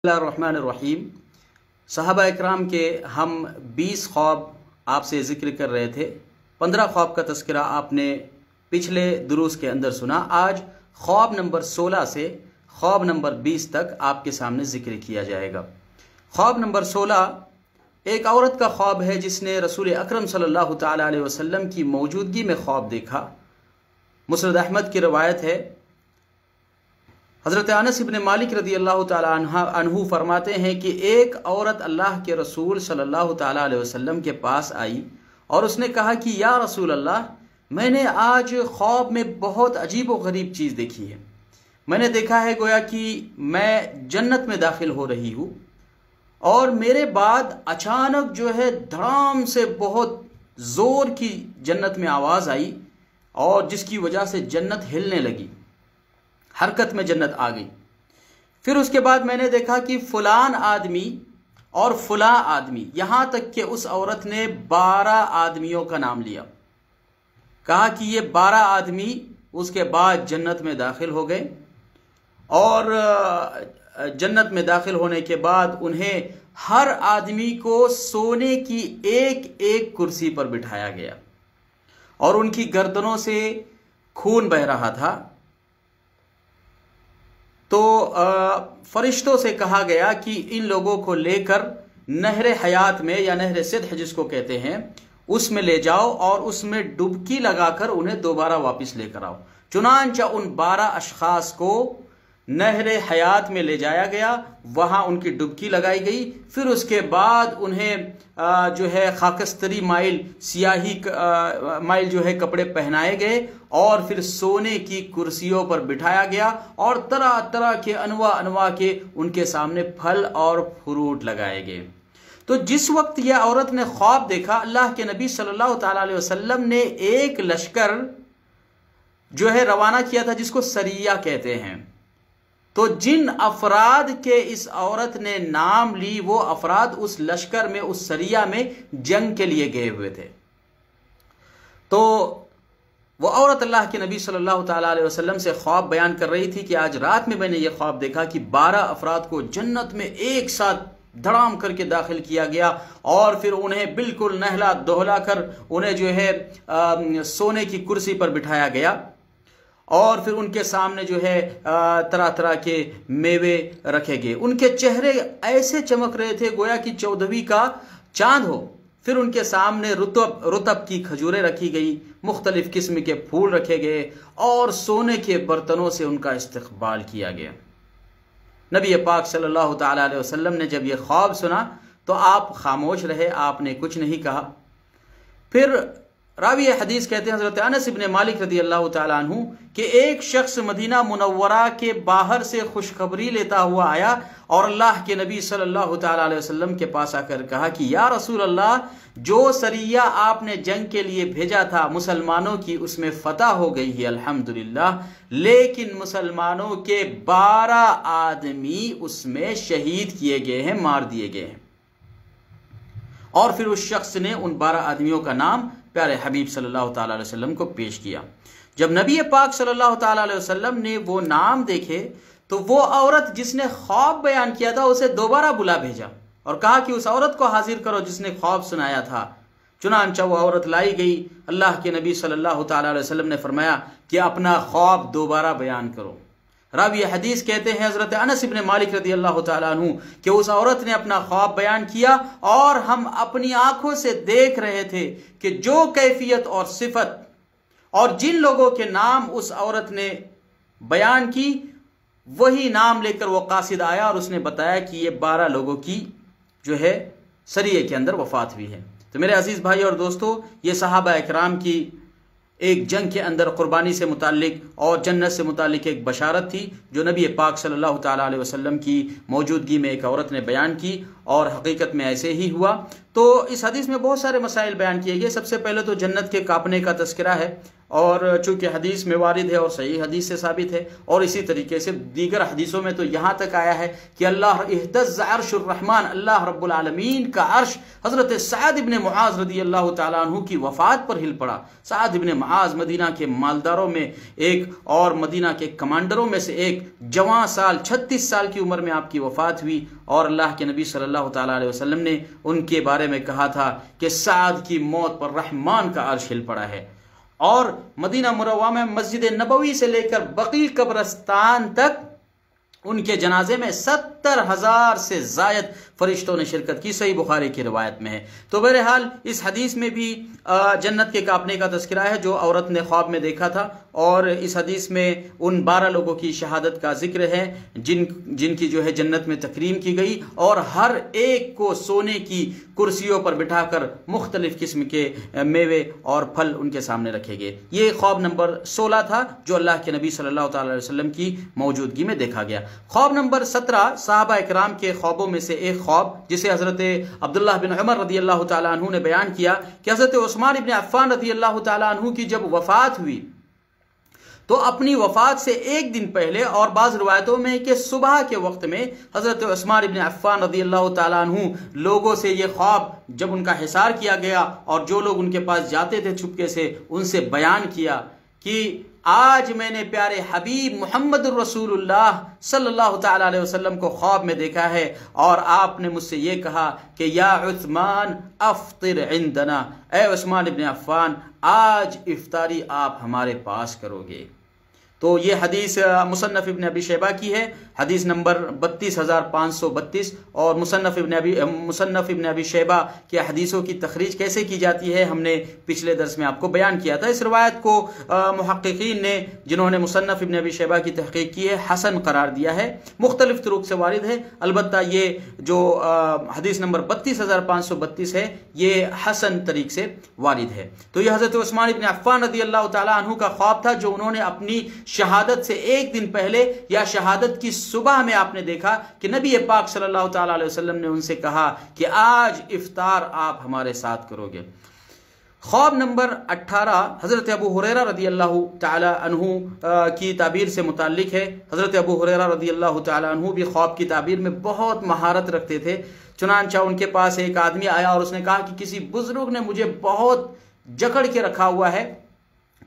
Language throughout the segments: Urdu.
الرحمن الرحیم۔ صحابہ اکرام کے ہم 20 خواب آپ سے ذکر کر رہے تھے۔ 15 خواب کا تذکرہ آپ نے پچھلے دروس کے اندر سنا۔ آج خواب نمبر 16 سے خواب نمبر 20 تک آپ کے سامنے ذکر کیا جائے گا۔ خواب نمبر 16 ایک عورت کا خواب ہے جس نے رسول اکرم صلی اللہ تعالی علیہ وسلم کی موجودگی میں خواب دیکھا۔ مسند احمد کی روایت ہے۔ حضرت انس بن مالک رضی اللہ تعالی عنہ فرماتے ہیں کہ ایک عورت اللہ کے رسول صلی اللہ تعالی علیہ وسلم کے پاس آئی اور اس نے کہا کہ یا رسول اللہ، میں نے آج خواب میں بہت عجیب و غریب چیز دیکھی ہے۔ میں نے دیکھا ہے گویا کہ میں جنت میں داخل ہو رہی ہوں اور میرے بعد اچانک جو ہے دھڑام سے بہت زور کی جنت میں آواز آئی اور جس کی وجہ سے جنت ہلنے لگی، حرکت میں جنت آ گئی۔ پھر اس کے بعد میں نے دیکھا کہ فلان آدمی اور فلاں آدمی، یہاں تک کہ اس عورت نے 12 آدمیوں کا نام لیا، کہا کہ یہ 12 آدمی اس کے بعد جنت میں داخل ہو گئے اور جنت میں داخل ہونے کے بعد انہیں ہر آدمی کو سونے کی ایک ایک کرسی پر بٹھایا گیا اور ان کی گردنوں سے خون بہہ رہا تھا۔ تو فرشتوں سے کہا گیا کہ ان لوگوں کو لے کر نہر حیات میں یا نہر سدح جس کو کہتے ہیں اس میں لے جاؤ اور اس میں ڈبکی لگا کر انہیں دوبارہ واپس لے کر آؤ۔ چنانچہ ان 12 اشخاص کو نہر حیات میں لے جایا گیا، وہاں ان کی ڈبکی لگائی گئی۔ پھر اس کے بعد انہیں جو ہے خاکستری مائل، سیاہی مائل جو ہے کپڑے پہنائے گئے اور پھر سونے کی کرسیوں پر بٹھایا گیا اور طرح طرح کے انواع کے ان کے سامنے پھل اور فروٹ لگائے گئے۔ تو جس وقت یہ عورت نے خواب دیکھا، اللہ کے نبی صلی اللہ تعالی علیہ وسلم نے ایک لشکر جو ہے روانہ کیا تھا جس کو سریہ کہتے ہیں۔ تو جن افراد کے اس عورت نے نام لی وہ افراد اس لشکر میں، اس سریہ میں جنگ کے لیے گئے ہوئے تھے۔ تو وہ عورت اللہ کے نبی صلی اللہ تعالی علیہ وسلم سے خواب بیان کر رہی تھی کہ آج رات میں نے یہ خواب دیکھا کہ 12 افراد کو جنت میں ایک ساتھ دھڑام کر کے داخل کیا گیا اور پھر انہیں بالکل نہلا دہلا کر انہیں جو ہے سونے کی کرسی پر بٹھایا گیا اور پھر ان کے سامنے جو ہے طرح طرح کے میوے رکھے گئے۔ ان کے چہرے ایسے چمک رہے تھے گویا کہ 14ویں کا چاند ہو۔ پھر ان کے سامنے رطب کی کھجوریں رکھی گئی، مختلف قسم کے پھول رکھے گئے اور سونے کے برتنوں سے ان کا استقبال کیا گیا۔ نبی پاک صلی اللہ تعالی علیہ وسلم نے جب یہ خواب سنا تو آپ خاموش رہے، آپ نے کچھ نہیں کہا۔ پھر راوی حدیث کہتے ہیں حضرت انس بن مالک رضی اللہ تعالیٰ عنہ کہ ایک شخص مدینہ منورہ کے باہر سے خوشخبری لیتا ہوا آیا اور اللہ کے نبی صلی اللہ تعالیٰ علیہ وسلم کے پاس آ کر کہا کہ یا رسول اللہ، جو سریہ آپ نے جنگ کے لیے بھیجا تھا مسلمانوں کی اس میں فتح ہو گئی ہے الحمدللہ، لیکن مسلمانوں کے 12 آدمی اس میں شہید کیے گئے ہیں، مار دیے گئے ہیں۔ اور پھر اس شخص نے ان 12 آدمیوں کا نام پیارے حبیب صلی اللہ تعالی علیہ وسلم کو پیش کیا۔ جب نبی پاک صلی اللہ تعالی علیہ وسلم نے وہ نام دیکھے تو وہ عورت جس نے خواب بیان کیا تھا اسے دوبارہ بلا بھیجا اور کہا کہ اس عورت کو حاضر کرو جس نے خواب سنایا تھا۔ چنانچہ وہ عورت لائی گئی۔ اللہ کے نبی صلی اللہ تعالی علیہ وسلم نے فرمایا کہ اپنا خواب دوبارہ بیان کرو۔ راوی حدیث کہتے ہیں حضرت انس بن مالک رضی اللہ تعالیٰ عنہ کہ اس عورت نے اپنا خواب بیان کیا اور ہم اپنی آنکھوں سے دیکھ رہے تھے کہ جو کیفیت اور صفت اور جن لوگوں کے نام اس عورت نے بیان کی وہی نام لے کر وہ قاصد آیا اور اس نے بتایا کہ یہ 12 لوگوں کی جو ہے سریے کے اندر وفات ہوئی ہے۔ تو میرے عزیز بھائی اور دوستو، یہ صحابہ اکرام کی ایک جنگ کے اندر قربانی سے متعلق اور جنت سے متعلق ایک بشارت تھی جو نبی پاک صلی اللہ تعالی علیہ وسلم کی موجودگی میں ایک عورت نے بیان کی اور حقیقت میں ایسے ہی ہوا۔ تو اس حدیث میں بہت سارے مسائل بیان کیے گئے. سب سے پہلے تو جنت کے کانپنے کا تذکرہ ہے، اور چونکہ حدیث میں وارد ہے اور صحیح حدیث سے ثابت ہے، اور اسی طریقے سے دیگر حدیثوں میں تو یہاں تک آیا ہے کہ اللہ اہتز عرش الرحمن، اللہ رب العالمین کا عرش حضرت سعد ابن معاذ رضی اللہ تعالیٰ عنہ کی وفات پر ہل پڑا. سعد ابن معاذ مدینہ کے مالداروں میں ایک اور مدینہ کے کمانڈروں میں سے ایک، جوان سال 36 سال کی عمر میں آپ کی وفات ہوئی، اور اللہ کے نبی صلی اللہ تعالیٰ علیہ وسلم نے ان کے بارے میں کہا تھا کہ سعد کی موت پر رحمان کا عرش ہل پڑا ہے. اور مدینہ منورہ میں مسجد نبوی سے لے کر بقیع قبرستان تک ان کے جنازے میں 70,000 سے زائد فرشتوں نے شرکت کی، صحیح بخاری کی روایت میں ہے. تو بہرحال اس حدیث میں بھی جنت کے کانپنے کا تذکرہ ہے جو عورت نے خواب میں دیکھا تھا، اور اس حدیث میں ان 12 لوگوں کی شہادت کا ذکر ہے جن کی جو ہے جنت میں تکریم کی گئی، اور ہر ایک کو سونے کی کرسیوں پر بٹھا کر مختلف قسم کے میوے اور پھل ان کے سامنے رکھے گئے. یہ خواب نمبر 16 تھا جو اللہ کے نبی صلی اللہ تعالی علیہ وسلم کی موجودگی میں دیکھا گیا. خواب نمبر 17 صحابہ اکرام کے خوابوں میں سے ایک خواب جسے حضرت عبداللہ بن عمر رضی اللہ تعالیٰ عنہ نے بیان کیا کہ حضرت عثمان بن عفان رضی اللہ تعالیٰ عنہ کی جب وفات ہوئی تو اپنی وفات سے ایک دن پہلے، اور بعض روایتوں میں کہ صبح کے وقت میں، حضرت عثمان بن عفان رضی اللہ تعالیٰ عنہ لوگوں سے یہ خواب جب ان کا حصار کیا گیا اور جو لوگ ان کے پاس جاتے تھے چھپکے سے ان سے بیان کیا کہ آج میں نے پیارے حبیب محمد الرسول اللہ صلی اللہ تعالی علیہ وسلم کو خواب میں دیکھا ہے، اور آپ نے مجھ سے یہ کہا کہ یا عثمان افطر عندنا، اے عثمان ابن عفان آج افطاری آپ ہمارے پاس کرو گے. تو یہ حدیث مصنف ابن ابی شیبہ کی ہے، حدیث نمبر 32,532. اور مصنف ابن ابی شیبہ کے حدیثوں کی تخریج کیسے کی جاتی ہے ہم نے پچھلے درس میں آپ کو بیان کیا تھا. اس روایت کو محققین نے جنہوں نے مصنف ابن ابی شیبہ کی تحقیق کی ہے حسن قرار دیا ہے، مختلف طرق سے وارد ہے. البتہ یہ جو حدیث نمبر 32,532 ہے یہ حسن طریق سے وارد ہے. تو یہ حضرت عثمان ابن عفان رضی اللہ تعالیٰ عنہ کا خواب تھا جو انہوں نے اپنی شہادت سے ایک دن پہلے یا شہادت کی صبح میں آپ نے دیکھا کہ نبی پاک صلی اللہ تعالی علیہ وسلم نے ان سے کہا کہ آج افطار آپ ہمارے ساتھ کرو گے. خواب نمبر 18 حضرت ابو ہریرہ رضی اللہ تعالی عنہ کی تعبیر سے متعلق ہے. حضرت ابو ہریرہ رضی اللہ تعالی عنہ بھی خواب کی تعبیر میں بہت مہارت رکھتے تھے. چنانچہ ان کے پاس ایک آدمی آیا اور اس نے کہا کہ کسی بزرگ نے مجھے بہت جکڑ کے رکھا ہوا ہے.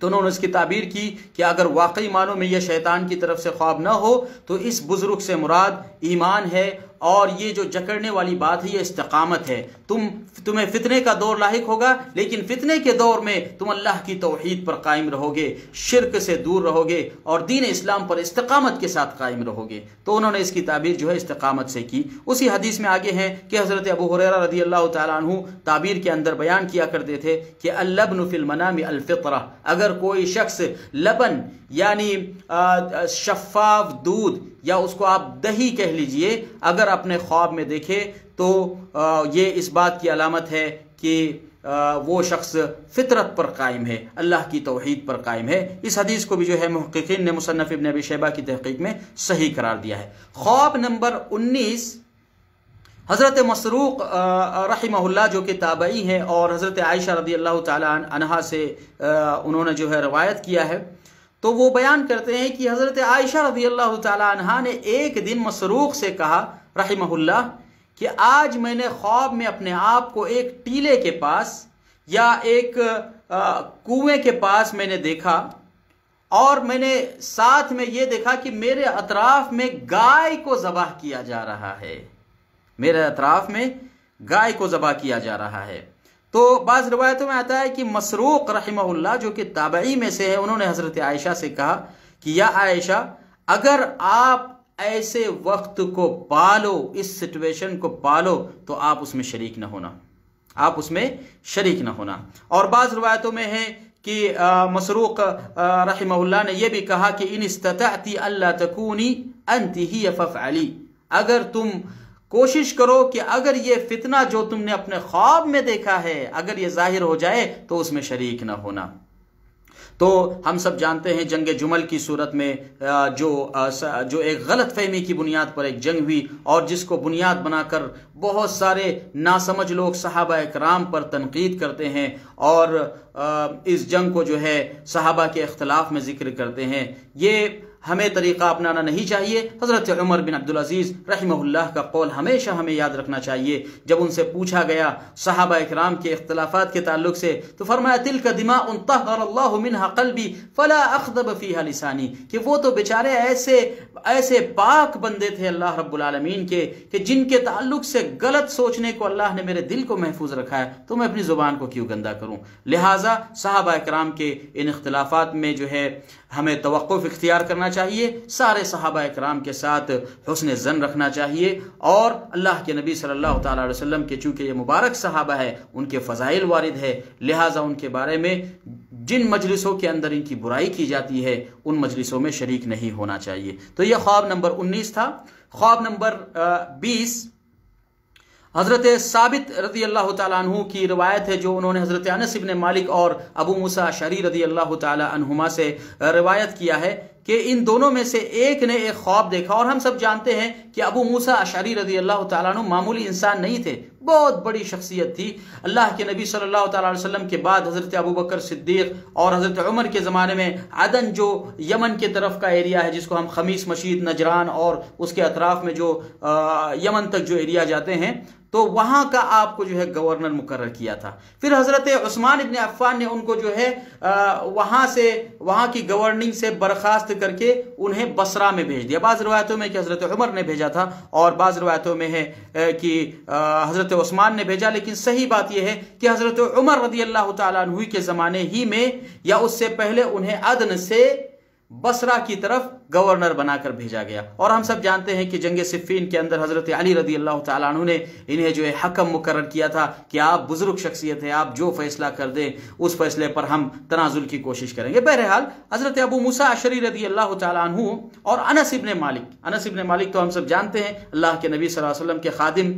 تو انہوں نے اس کی تعبیر کی کہ اگر واقعی معنوں میں یہ شیطان کی طرف سے خواب نہ ہو تو اس بزرگ سے مراد ایمان ہے، اور یہ جو جکڑنے والی بات ہے یہ استقامت ہے. تمہیں فتنے کا دور لاحق ہوگا، لیکن فتنے کے دور میں تم اللہ کی توحید پر قائم رہو گے، شرک سے دور رہو گے، اور دین اسلام پر استقامت کے ساتھ قائم رہو گے. تو انہوں نے اس کی تعبیر جو ہے استقامت سے کی. اسی حدیث میں آگے ہیں کہ حضرت ابو ہریرہ رضی اللہ تعالیٰ عنہ تعبیر کے اندر بیان کیا کرتے تھے کہ اللبن فی المنام الفطرہ، اگر کوئی شخص لبن یعنی شفاف دودھ یا اس کو آپ دہی کہہ لیجئے اگر اپنے خواب میں دیکھے تو یہ اس بات کی علامت ہے کہ وہ شخص فطرت پر قائم ہے، اللہ کی توحید پر قائم ہے. اس حدیث کو بھی جو ہے محققین نے مصنف ابن ابی شیبہ کی تحقیق میں صحیح قرار دیا ہے. خواب نمبر 19 حضرت مسروق رحمہ اللہ جو کہ تابعی ہیں اور حضرت عائشہ رضی اللہ تعالی عنہا سے انہوں نے جو ہے روایت کیا ہے، تو وہ بیان کرتے ہیں کہ حضرت عائشہ رضی اللہ تعالی عنہا نے ایک دن مسروق سے کہا رحمہ اللہ کہ آج میں نے خواب میں اپنے آپ کو ایک ٹیلے کے پاس یا ایک کنویں کے پاس میں نے دیکھا، اور میں نے ساتھ میں یہ دیکھا کہ میرے اطراف میں گائے کو ذبح کیا جا رہا ہے، میرے اطراف میں گائے کو ذبح کیا جا رہا ہے. تو بعض روایتوں میں آتا ہے کہ مسروق رحمہ اللہ جو کہ تابعی میں سے ہے، انہوں نے حضرت عائشہ سے کہا کہ یا عائشہ اگر آپ ایسے وقت کو پالو، اس سچویشن کو پالو تو آپ اس میں شریک نہ ہونا، آپ اس میں شریک نہ ہونا. اور بعض روایتوں میں ہے کہ مسروق رحمہ اللہ نے یہ بھی کہا کہ ان استطعتی الا تکونی انت ہی فافعلی، اگر تم کوشش کرو کہ اگر یہ فتنہ جو تم نے اپنے خواب میں دیکھا ہے اگر یہ ظاہر ہو جائے تو اس میں شریک نہ ہونا. تو ہم سب جانتے ہیں جنگ جمل کی صورت میں جو ایک غلط فہمی کی بنیاد پر ایک جنگ ہوئی، اور جس کو بنیاد بنا کر بہت سارے ناسمجھ لوگ صحابہ اکرام پر تنقید کرتے ہیں اور اس جنگ کو جو ہے صحابہ کے اختلاف میں ذکر کرتے ہیں، یہ ہمیں طریقہ اپنانا نہیں چاہیے۔ حضرت عمر بن عبدالعزیز رحمہ اللہ کا قول ہمیشہ ہمیں یاد رکھنا چاہیے۔ جب ان سے پوچھا گیا صحابہ اکرام کے اختلافات کے تعلق سے تو فرمایا تلک دماء طہر اللہ منها قلبی فلا اخضب فیہا لسانی، کہ وہ تو بیچارے ایسے پاک بندے تھے اللہ رب العالمین کے کہ جن کے تعلق سے غلط سوچنے کو اللہ نے میرے دل کو محفوظ رکھا ہے، تو میں اپنی زبان کو کیوں گندا کروں۔ لہٰذا صحابہ اکرام کے ان اختلافات میں جو ہے ہمیں توقف اختیار کرنا چاہیے، سارے صحابہ اکرام کے ساتھ حسن ظن رکھنا چاہیے، اور اللہ کے نبی صلی اللہ تعالی علیہ وسلم کے چونکہ یہ مبارک صحابہ ہے، ان کے فضائل وارد ہے، لہٰذا ان کے بارے میں جن مجلسوں کے اندر ان کی برائی کی جاتی ہے ان مجلسوں میں شریک نہیں ہونا چاہیے۔ تو یہ خواب نمبر 19 تھا۔ خواب نمبر 20 حضرت ثابت رضی اللہ تعالیٰ عنہ کی روایت ہے، جو انہوں نے حضرت انس بن مالک اور ابو موسیٰ اشعری رضی اللہ تعالیٰ عنہما سے روایت کیا ہے کہ ان دونوں میں سے ایک نے ایک خواب دیکھا، اور ہم سب جانتے ہیں کہ ابو موسیٰ اشعری رضی اللہ تعالیٰ عنہ معمولی انسان نہیں تھے، بہت بڑی شخصیت تھی۔ اللہ کے نبی صلی اللہ تعالیٰ علیہ وسلم کے بعد حضرت ابو بکر صدیق اور حضرت عمر کے زمانے میں عدن جو یمن کے طرف کا ایریا ہے، جس کو ہم خمیس مشید، نجران اور اس کے اطراف میں جو یمن تک جو ایریا جاتے ہیں، تو وہاں کا آپ کو جو ہے گورنر مقرر کیا تھا۔ پھر حضرت عثمان ابن عفان نے ان کو جو ہے وہاں کی گورننگ سے برخاست کر کے انہیں بصرہ میں بھیج دیا۔ بعض روایتوں میں کہ حضرت عمر نے بھیجا تھا، اور بعض روایتوں میں ہے کہ حضرت عثمان نے بھیجا، لیکن صحیح بات یہ ہے کہ حضرت عمر رضی اللہ تعالیٰ عنہ کے زمانے ہی میں یا اس سے پہلے انہیں عدن سے بصرہ کی طرف گورنر بنا کر بھیجا گیا۔ اور ہم سب جانتے ہیں کہ جنگ صفین کے اندر حضرت علی رضی اللہ تعالیٰ عنہ نے انہیں جو ہے حکم مقرر کیا تھا کہ آپ بزرگ شخصیت ہیں، آپ جو فیصلہ کر دیں اس فیصلے پر ہم تنازل کی کوشش کریں گے۔ بہرحال حضرت ابو موسیٰ اشعری رضی اللہ تعالیٰ عنہ اور انس ابن مالک تو ہم سب جانتے ہیں اللہ کے نبی صلی اللہ علیہ وسلم کے خادم،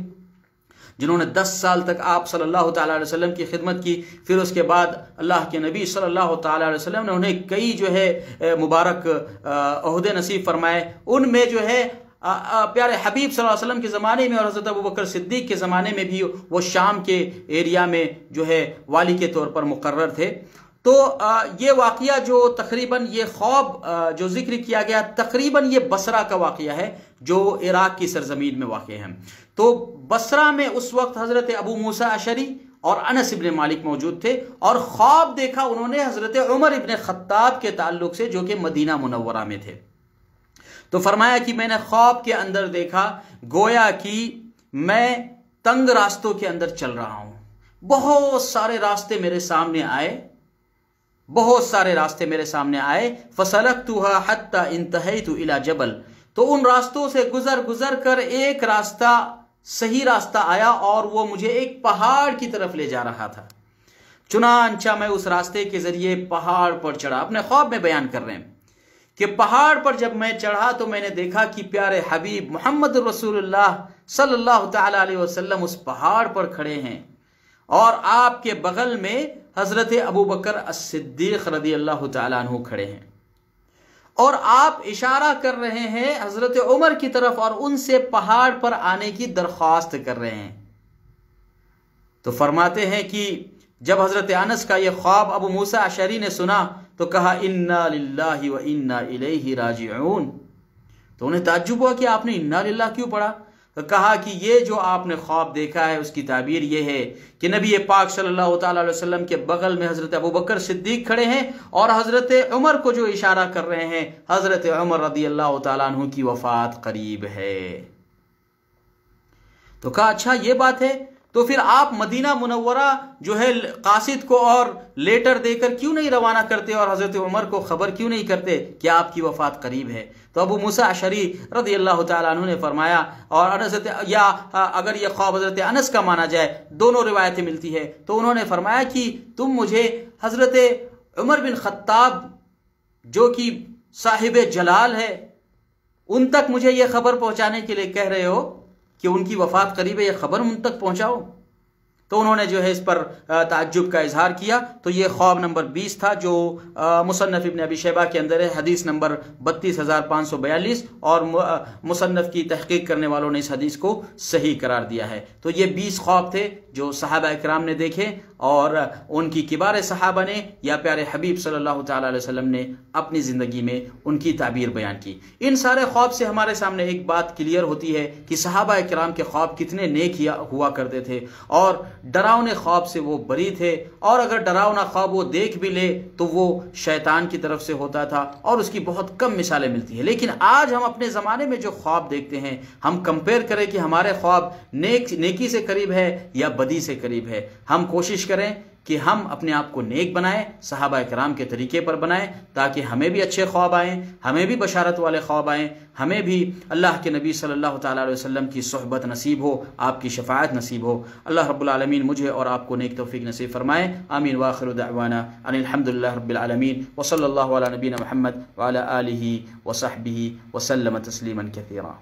جنہوں نے 10 سال تک آپ صلی اللہ تعالیٰ علیہ وسلم کی خدمت کی۔ پھر اس کے بعد اللہ کے نبی صلی اللہ تعالیٰ علیہ وسلم نے انہیں کئی جو ہے مبارک عہدے نصیب فرمائے، ان میں جو ہے پیارے حبیب صلی اللہ علیہ وسلم کے زمانے میں اور حضرت ابو بکر صدیق کے زمانے میں بھی وہ شام کے ایریا میں جو ہے والی کے طور پر مقرر تھے۔ تو یہ واقعہ جو تقریباً یہ خواب جو ذکر کیا گیا تقریباً یہ بصرہ کا واقعہ ہے جو عراق کی سرزمین میں واقع ہے۔ تو بصرہ میں اس وقت حضرت ابو موسیٰ اشعری اور انس ابن مالک موجود تھے، اور خواب دیکھا انہوں نے حضرت عمر ابن خطاب کے تعلق سے جو کہ مدینہ منورہ میں تھے۔ تو فرمایا کہ میں نے خواب کے اندر دیکھا گویا کہ میں تنگ راستوں کے اندر چل رہا ہوں، بہت سارے راستے میرے سامنے آئے، فسلکتها حتی انتہیت الی جبل، تو ان راستوں سے گزر کر ایک راستہ صحیح راستہ آیا اور وہ مجھے ایک پہاڑ کی طرف لے جا رہا تھا۔ چنانچہ میں اس راستے کے ذریعے پہاڑ پر چڑھا۔ اپنے خواب میں بیان کر رہے ہیں کہ پہاڑ پر جب میں چڑھا تو میں نے دیکھا کہ پیارے حبیب محمد رسول اللہ صلی اللہ تعالی علیہ وسلم اس پہاڑ پر کھڑے ہیں، اور آپ کے بغل میں حضرت ابو بکر الصدیق رضی اللہ تعالیٰ عنہ کھڑے ہیں، اور آپ اشارہ کر رہے ہیں حضرت عمر کی طرف اور ان سے پہاڑ پر آنے کی درخواست کر رہے ہیں۔ تو فرماتے ہیں کہ جب حضرت انس کا یہ خواب ابو موسیٰ اشعری نے سنا تو کہا انا للہ و انا الیہ راجعون، تو انہیں تعجب ہوا کہ آپ نے انا للہ کیوں پڑھا؟ تو کہا کہ یہ جو آپ نے خواب دیکھا ہے اس کی تعبیر یہ ہے کہ نبی پاک صلی اللہ تعالیٰ علیہ وسلم کے بغل میں حضرت ابو بکر صدیق کھڑے ہیں، اور حضرت عمر کو جو اشارہ کر رہے ہیں حضرت عمر رضی اللہ تعالیٰ عنہ کی وفات قریب ہے۔ تو کہا اچھا یہ بات ہے، تو پھر آپ مدینہ منورہ جو ہے قاصد کو اور لیٹر دے کر کیوں نہیں روانہ کرتے اور حضرت عمر کو خبر کیوں نہیں کرتے کہ آپ کی وفات قریب ہے؟ تو ابو موسیٰ اشعری رضی اللہ تعالیٰ عنہ نے فرمایا، اور یا اگر یہ خواب حضرت انس کا مانا جائے، دونوں روایتیں ملتی ہے، تو انہوں نے فرمایا کہ تم مجھے حضرت عمر بن خطاب جو کہ صاحب جلال ہے ان تک مجھے یہ خبر پہنچانے کے لیے کہہ رہے ہو کہ ان کی وفات قریب ہے، یہ خبر ان تک پہنچاؤ۔ تو انہوں نے جو ہے اس پر تعجب کا اظہار کیا. تو یہ خواب نمبر 20 تھا جو مصنف ابن ابی شیبہ کے اندر ہے، حدیث نمبر 32,542، اور مصنف کی تحقیق کرنے والوں نے اس حدیث کو صحیح قرار دیا ہے. تو یہ 20 خواب تھے جو صحابہ اکرام نے دیکھے اور ان کی کبار صحابہ نے یا پیارے حبیب صلی اللہ تعالی علیہ وسلم نے اپنی زندگی میں ان کی تعبیر بیان کی. ان سارے خواب سے ہمارے سامنے ایک بات کلیئر ہوتی ہے کہ صحابہ اکرام کے خواب کتنے نیک ہوا کرتے تھے اور ڈراؤنے خواب سے وہ بری تھے، اور اگر ڈراؤنا خواب وہ دیکھ بھی لے تو وہ شیطان کی طرف سے ہوتا تھا، اور اس کی بہت کم مثالیں ملتی ہیں. لیکن آج ہم اپنے زمانے میں جو خواب دیکھتے ہیں، ہم کمپیئر کریں کہ ہمارے خواب نیکی سے قریب ہے یا بدی سے قریب ہے. ہم کوشش کریں کہ ہم اپنے آپ کو نیک بنائیں، صحابہ اکرام کے طریقے پر بنائیں، تاکہ ہمیں بھی اچھے خواب آئیں، ہمیں بھی بشارت والے خواب آئیں، ہمیں بھی اللہ کے نبی صلی اللہ تعالیٰ علیہ وسلم کی صحبت نصیب ہو، آپ کی شفاعت نصیب ہو. اللہ رب العالمین مجھے اور آپ کو نیک توفیق نصیب فرمائے. آمین. وآخر دعوانا ان الحمد للہ رب العالمین وصلی اللہ علی نبینا محمد وعلی آلہ وصحبہ وسلم تسلیما کثیرا.